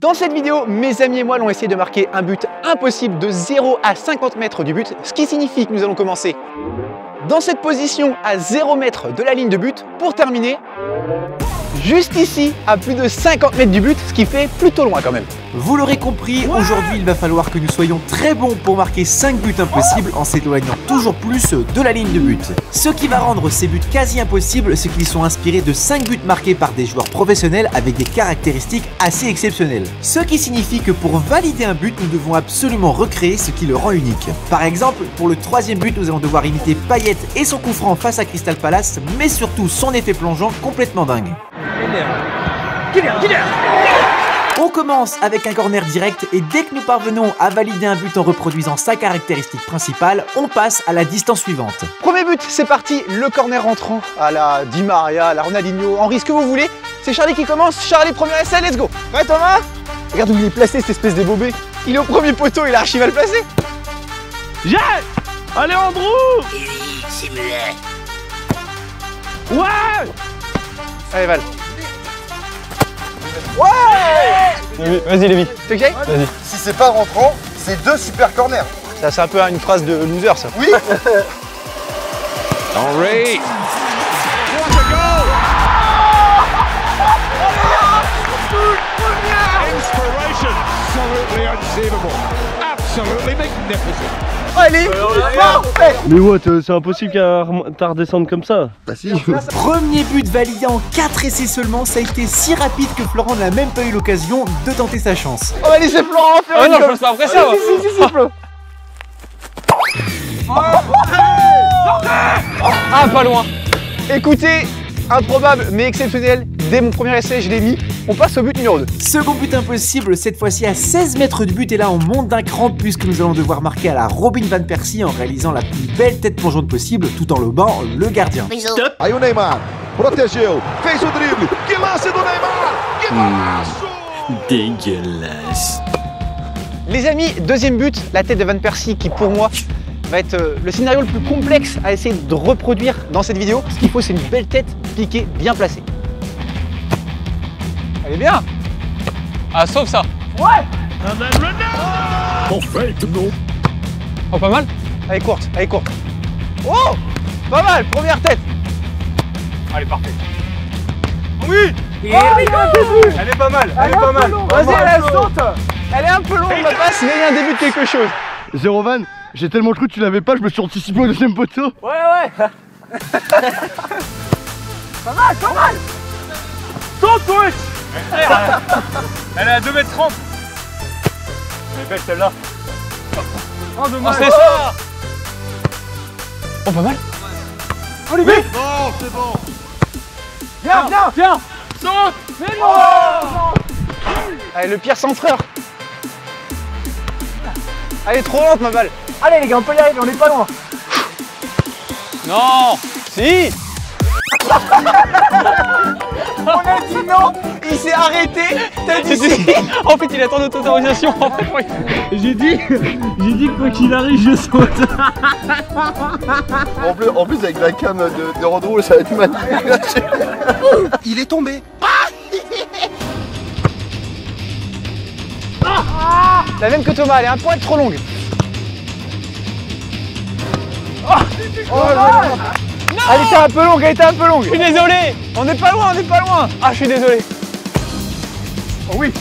Dans cette vidéo, mes amis et moi allons essayer de marquer un but impossible de 0 à 50 mètres du but, ce qui signifie que nous allons commencer dans cette position à 0 mètres de la ligne de but pour terminer juste ici à plus de 50 mètres du but, ce qui fait plutôt loin quand même. Vous l'aurez compris, aujourd'hui il va falloir que nous soyons très bons pour marquer 5 buts impossibles en s'éloignant toujours plus de la ligne de but. Ce qui va rendre ces buts quasi impossibles, c'est qu'ils sont inspirés de 5 buts marqués par des joueurs professionnels avec des caractéristiques assez exceptionnelles. Ce qui signifie que pour valider un but, nous devons absolument recréer ce qui le rend unique. Par exemple, pour le troisième but, nous allons devoir imiter Payet et son coup franc face à Crystal Palace, mais surtout son effet plongeant complètement dingue. On commence avec un corner direct et dès que nous parvenons à valider un but en reproduisant sa caractéristique principale, on passe à la distance suivante. Premier but, c'est parti, le corner rentrant à la Di Maria, à la Ronaldinho, Henry, ce que vous voulez. C'est Charlie qui commence, Charlie premier essai, let's go. Ouais Thomas, regarde où il est placé cette espèce de bobé. Il est au premier poteau, il a archi mal placé. Jette. Allez Andrew. Ouais. Allez Val. Ouais. Vas-y Lévi. T'es ok? Vas-y. Si c'est pas rentrant, c'est deux super corners. Ça c'est un peu une phrase de loser ça. Oui. Henry. Inspiration. Absolutely unbelievable. Absolutely magnificent. Allez. Mais what, c'est impossible qu'à redescendre comme ça. Bah si. Premier but validé en 4 essais seulement, ça a été si rapide que Florent n'a même pas eu l'occasion de tenter sa chance. On va laisser Florent faire. Ah non, je passe pas après ça. Si, Flo. Ah, pas loin. Écoutez, improbable mais exceptionnel. Dès mon premier essai, je l'ai mis. On passe au but numéro 2. Second but impossible, cette fois-ci à 16 mètres du but, et là on monte d'un cran puisque nous allons devoir marquer à la Robin Van Persie en réalisant la plus belle tête plongeante possible tout en lobant le gardien. Aí o Neymar protegeu, fez o drible, que lance do Neymar, que golaço! Dégueulasse. Les amis, deuxième but, la tête de Van Persie qui pour moi va être le scénario le plus complexe à essayer de reproduire dans cette vidéo. Ce qu'il faut, c'est une belle tête piquée, bien placée. Elle est bien. Ah, sauf ça. Ouais. En fait, non. Oh, pas mal. Elle est courte, elle est courte. Oh, pas mal, première tête. Allez, parfait. Oui. Elle est pas mal, elle est pas mal. Vas-y, elle saute. Elle est un peu longue ma passe, mais il y a un début de quelque chose. Zéro van, j'ai tellement cru que tu l'avais pas, je me suis anticipé au deuxième poteau. Ouais. Pas mal. Saute, Twitch. Elle est à 2,30 m. Elle est belle celle-là. Oh, dommage. c'est ça. Oh, pas mal. Oh, les mecs. Non, c'est bon. Viens. Saute. Mais non. Allez, le pire centreur. Elle est trop lente ma balle. Allez les gars, on peut y arriver, on est pas loin. Non. Si. On a dit non, il s'est arrêté. T'as dit si. En fait, il attend notre autorisation. En fait, oui. J'ai dit que quoi qu'il arrive, je saute. En plus avec la cam de Rodro, ça va être magnifique. Il est tombé. La même que Thomas, elle est un poil trop longue. Elle était un peu longue, Je suis désolé. On n'est pas loin, Ah, je suis désolé. Oh oui.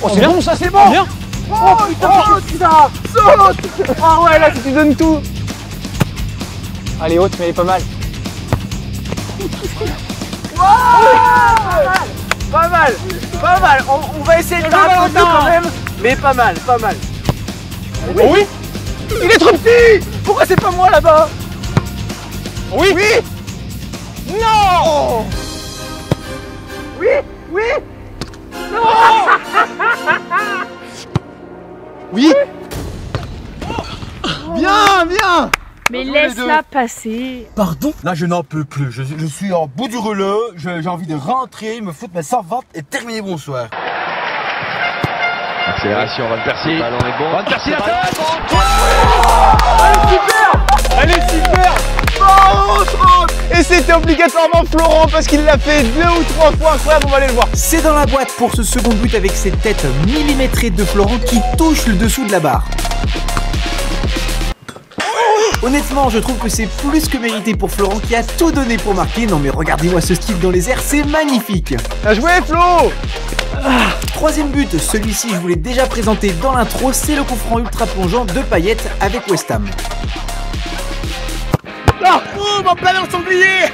Oh c'est bon, ça c'est bon. Bien. Oh putain, saute. Ah ouais, là tu donnes tout. Elle est haute, mais elle est pas mal. Pas mal. On va essayer de faire un peu mieux quand même, mais pas mal. Oh oui. Il est trop petit. Pourquoi c'est pas moi là-bas? Oui. Non. Oui. Non. Oui. Bien. Mais laisse-la passer. Pardon? Là je n'en peux plus, je suis en bout du rouleau, j'ai envie de rentrer, me foutre ma servante et terminer bonsoir. Accélération, Van Persie. Le ballon est bon. Van Persie, la tête. Allez, super. Elle est super. Et c'était obligatoirement Florent parce qu'il l'a fait 2 ou 3 fois. Incroyable, on va aller le voir. C'est dans la boîte pour ce second but avec cette tête millimétrée de Florent qui touche le dessous de la barre. Honnêtement, je trouve que c'est plus que mérité pour Florent qui a tout donné pour marquer. Non mais regardez-moi ce style dans les airs, c'est magnifique. Bien joué Flo. Troisième but, celui-ci je vous l'ai déjà présenté dans l'intro, c'est le coup franc ultra plongeant de Payet avec West Ham. Oh, mon planeur sanglier.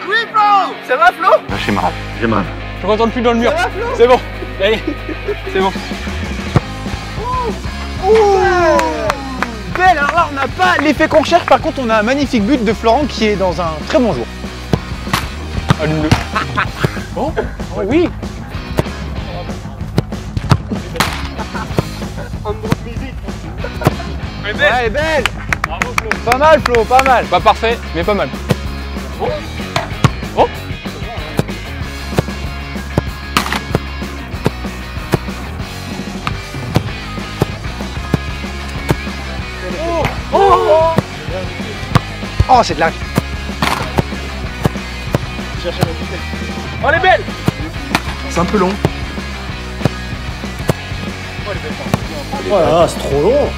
Oui, Flo. Ça va Flo? J'ai mal. J'ai mal. Je ne rentre plus dans le mur. C'est bon. Allez, c'est bon. Belle, alors là on n'a pas l'effet qu'on cherche, par contre on a un magnifique but de Florent qui est dans un très bon jour. Allume-le. Bon, oui. Elle est Ouais, elle est belle. Bravo Flo. Pas mal Flo, pas mal. Pas parfait, mais pas mal. Oh. Oh. Oh, c'est de la... Oh, elle est belle. C'est un peu long. Voilà, c'est trop long.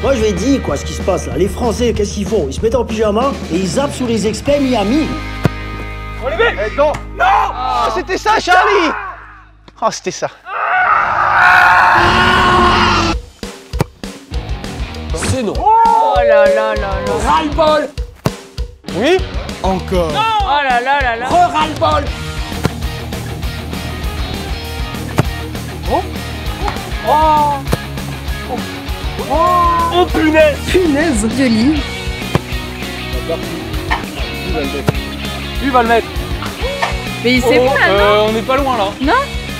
Moi je vais dire quoi ce qui se passe là. Les Français, qu'est-ce qu'ils font? Ils se mettent en pyjama et ils zappent sous les experts Miami. Oh, elle est belle. Non. Non. Oh, c'était ça Charlie. Oh, c'était ça. C'est non. Oh là là là là. Ras-le-bol. Oui. Encore. Oh là là là là. Ras-le-bol. Oh punaise. Punaise de lit. Lui va le mettre. Mais c'est bon là, non? On n'est pas loin là.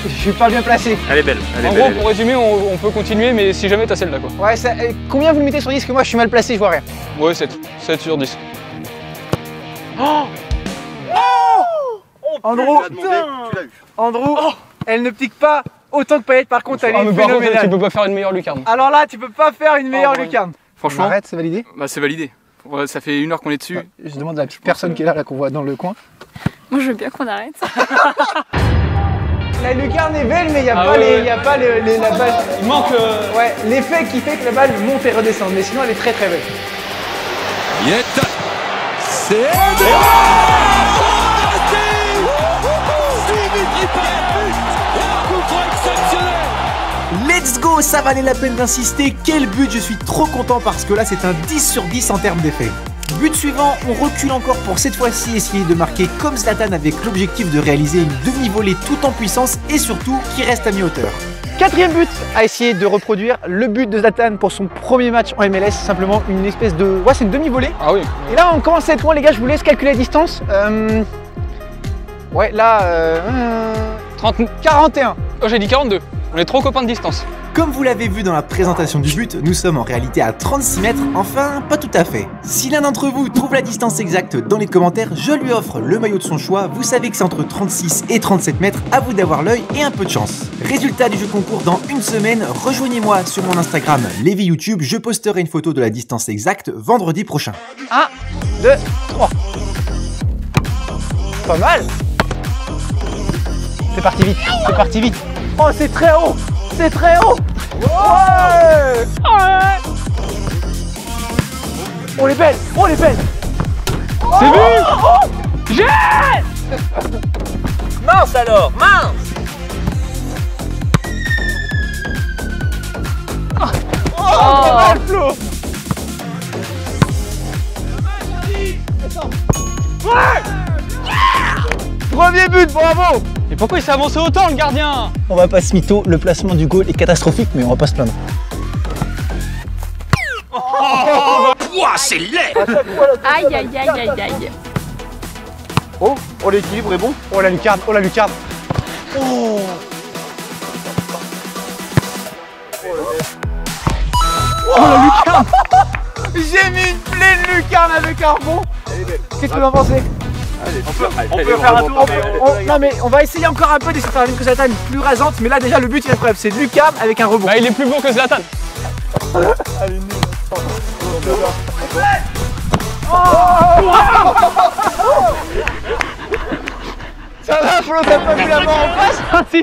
Je suis pas bien placé. Elle est belle. Elle est En belle. gros, pour résumer, on peut continuer, mais si jamais t'as celle-là quoi. Ouais, ça, combien vous le mettez sur 10? Que moi je suis mal placé, je vois rien. Ouais, 7. 7 sur 10. Andrew, Tu l'as eu. Andrew, elle ne pique pas autant que Payet, par contre elle Ah, est mais par contre, tu phénoménale. peux pas faire une meilleure lucarne. Alors là, tu peux pas faire une meilleure ouais. lucarne. Franchement, Arrête, c'est validé. bah, c'est validé. Ouais, ça fait 1 heure qu'on est dessus. Je demande à la petite personne qui est là qu'on voit dans le coin. Moi je veux bien qu'on arrête. La lucarne est belle, mais il n'y a, Ah pas ouais, les, ouais. y a pas la balle. Il manque. Ouais, l'effet qui fait que la balle monte et redescend. Mais sinon, elle est très très belle. Let's go, ça valait la peine d'insister. Quel but, je suis trop content parce que là c'est un 10 sur 10 en termes d'effet. But suivant, on recule encore pour cette fois-ci essayer de marquer comme Zlatan avec l'objectif de réaliser une demi-volée tout en puissance et surtout qui reste à mi-hauteur. Quatrième but, à essayer de reproduire le but de Zlatan pour son premier match en MLS. Simplement une espèce de... Ouais, c'est une demi-volée. Ah oui. Et là, on commence à être loin, les gars. Je vous laisse calculer la distance. Ouais, là... 41. Oh, j'ai dit 42. On est trop copains de distance. Comme vous l'avez vu dans la présentation du but, nous sommes en réalité à 36 mètres, enfin pas tout à fait. Si l'un d'entre vous trouve la distance exacte dans les commentaires, je lui offre le maillot de son choix. Vous savez que c'est entre 36 et 37 mètres, à vous d'avoir l'œil et un peu de chance. Résultat du jeu concours dans une semaine, rejoignez-moi sur mon Instagram Lévi YouTube, je posterai une photo de la distance exacte vendredi prochain. 1, 2, 3. Pas mal. C'est parti vite, c'est parti vite. Oh, c'est très haut. C'est très haut. Ouais. Oh, les belles. Oh, les belles. C'est vu. Mince alors, mince. Oh, pas mal, Flo. Premier but, bravo. Et pourquoi il s'est avancé autant, le gardien? On va pas se mytho, le placement du goal est catastrophique, mais on va pas se plaindre. Aïe aïe aïe aïe aïe. Oh, l'équilibre est bon. Oh la lucarne, oh la lucarne. Oh. Oh la lucarne. J'ai mis une pleine lucarne avec un rebond. Qu'est-ce que vous en pensez? On peut faire un tour, mais Non mais on va essayer encore un peu d'essayer de faire une Zlatan plus rasante, mais là déjà le but il est incroyable, c'est Lucas avec un rebond. bah, il est plus beau que Zlatan. Ça va Flo, t'as pas vu la mort en face? Ah si,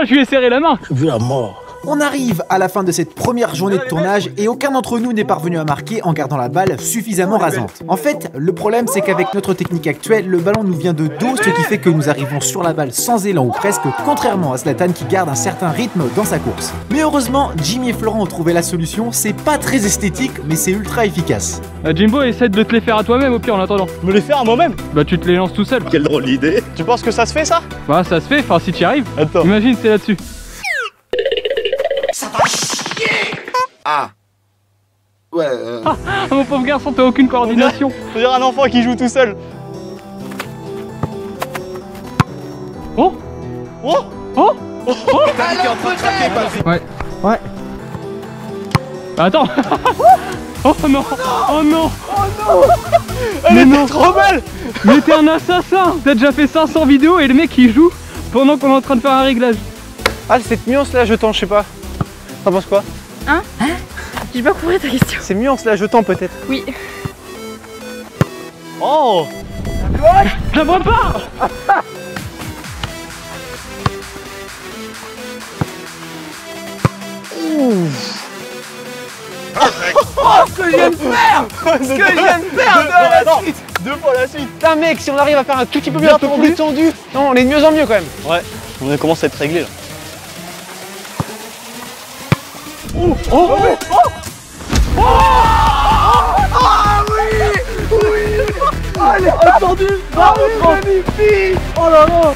je lui ai serré la main. Vu la mort. On arrive à la fin de cette première journée de tournage et aucun d'entre nous n'est parvenu à marquer en gardant la balle suffisamment rasante. En fait, le problème c'est qu'avec notre technique actuelle, le ballon nous vient de dos, ce qui fait que nous arrivons sur la balle sans élan ou presque, contrairement à Zlatan qui garde un certain rythme dans sa course. Mais heureusement, Jimmy et Florent ont trouvé la solution, c'est pas très esthétique mais c'est ultra efficace. Jimbo, essaie de te les faire à toi-même au pire en attendant. Me les faire à moi-même? Bah tu te les lances tout seul. Quelle drôle d'idée. Tu penses que ça se fait ça? Bah ça se fait, enfin si tu y arrives. Attends. Imagine c'est là-dessus. Ah. Ouais. Ah mon pauvre garçon, t'as aucune coordination. Faut dire un enfant qui joue tout seul. Oh Oh Oh Ouais. Ouais. Bah, attends. Oh non. Oh non. Elle Mais était non. trop belle. Mais t'es un assassin. T'as déjà fait 500 vidéos et le mec il joue pendant qu'on est en train de faire un réglage. Ah cette nuance là jetant, je sais pas. T'en penses quoi? Hein? J'ai pas compris ta question. C'est nuance là jetant peut-être. Oui. Oh. Je la vois pas. Ce que je viens de faire! Ce que je viens de faire de la suite! Deux fois la suite! Putain mec, si on arrive à faire un tout petit peu bien détendu, non, on est de mieux en mieux quand même. Ouais, on commence à être réglé là. Oh oh oh. Ah oui! Oui! Allez, attendu! Ah oui, magnifique! Oh là là!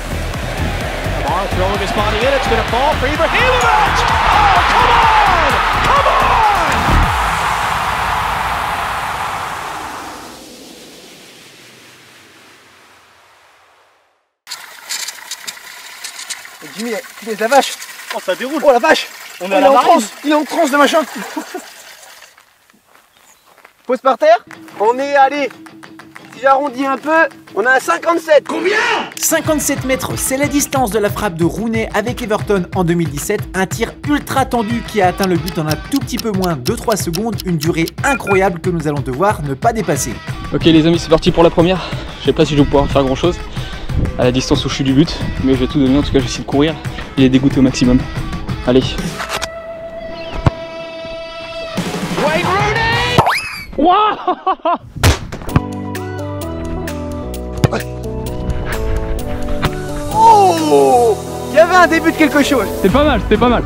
Jimmy, la vache! Oh, ça déroule! Oh la vache! On est à la marine! Il est en transe de machin! Pose par terre. On est, allez, si j'arrondis un peu, on a un 57. Combien? 57 mètres, c'est la distance de la frappe de Rooney avec Everton en 2017, un tir ultra tendu qui a atteint le but en un tout petit peu moins de 3 secondes, une durée incroyable que nous allons devoir ne pas dépasser. Ok les amis, c'est parti pour la première. Je sais pas si je vais pouvoir faire grand chose à la distance où je suis du but, mais je vais tout donner, en tout cas je vais essayer de courir et les dégoûter au maximum. Allez. Wayne Rooney! Wow! Oh! Il y avait un début de quelque chose. C'était pas mal, c'était pas mal.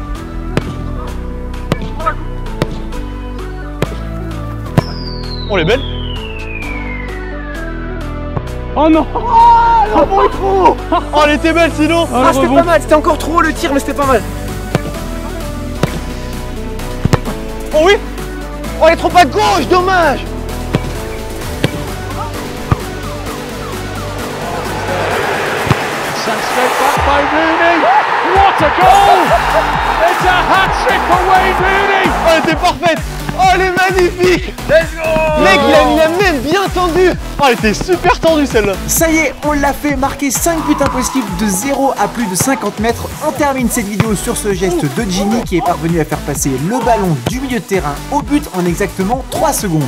On est belle. Oh non! Oh, le rebond est trop haut. Oh, elle était belle sinon. Oh, ah, c'était pas mal, c'était encore trop haut le tir, mais c'était pas mal. Oh oui! Oh, elle est trop à gauche, dommage! By Rooney! What a goal! It's a hat-trick for Wayne Rooney! Oh, elle était parfaite! Oh, elle est magnifique! Let's go! Mec, il a mis la même bien tendue! Oh, elle était super tendue celle-là! Ça y est, on l'a fait, marquer 5 buts impossibles de 0 à plus de 50 mètres. On termine cette vidéo sur ce geste de Jimmy qui est parvenu à faire passer le ballon du milieu de terrain au but en exactement 3 secondes.